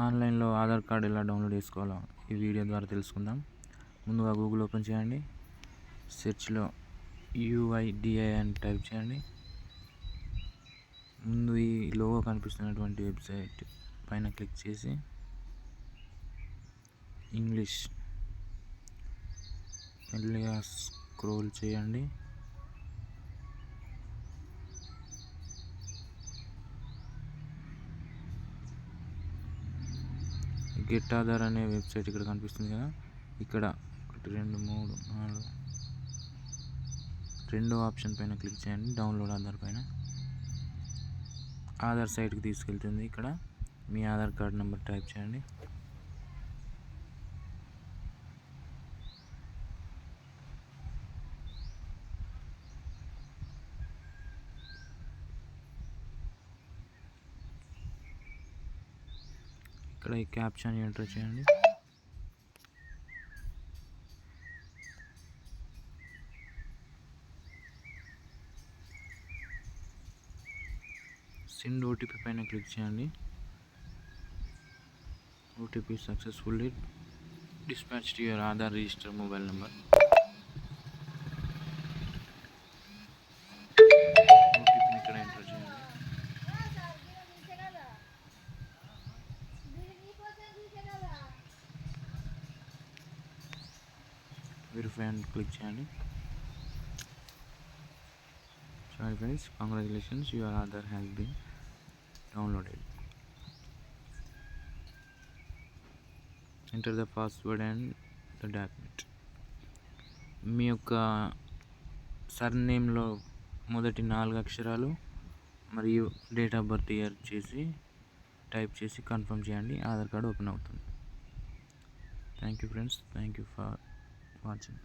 ఆన్లైన్లో ఆధార్ కార్డు ఎలా డౌన్లోడ్ చేసుకోవాలో ఈ వీడియో ద్వారా తెలుసుకుందాం. ముందుగా గూగుల్ ఓపెన్ చేయండి. సెర్చ్లో UIDAI అని టైప్ చేయండి. ముందు ఈ లోగో కనిపిస్తున్నటువంటి వెబ్సైట్ పైన క్లిక్ చేసి ఇంగ్లీష్ మెల్లిగా స్క్రోల్ చేయండి. గెట్ ఆధార్ అనే వెబ్సైట్ ఇక్కడ కనిపిస్తుంది కదా, ఇక్కడ 1 2 3 4 రెండో ఆప్షన్ పైన క్లిక్ చేయండి. డౌన్లోడ్ ఆధార్ పైన ఆధార్ సైట్కి తీసుకెళ్తుంది. ఇక్కడ మీ ఆధార్ కార్డ్ నెంబర్ టైప్ చేయండి. ఇక్కడ ఈ క్యాప్షన్ ఎంటర్ చేయండి. సెండ్ ఓటీపీ పైన క్లిక్ చేయండి. OTP successfully dispatch to your Aadhaar register mobile number. ఓటీపీని ఇక్కడ ఎంటర్ చేయండి. వెరిఫై అండ్ క్లిక్ చేయండి. Sorry friends, congratulations, your Aadhaar has been downloaded. Enter the password and the document. మీ యొక్క సర్నేమ్లో మొదటి 4 అక్షరాలు మరియు date of birth year type చేసి confirm చేయండి. ఆధార్ కార్డు ఓపెన్ అవుతుంది. Thank you friends, thank you for watching.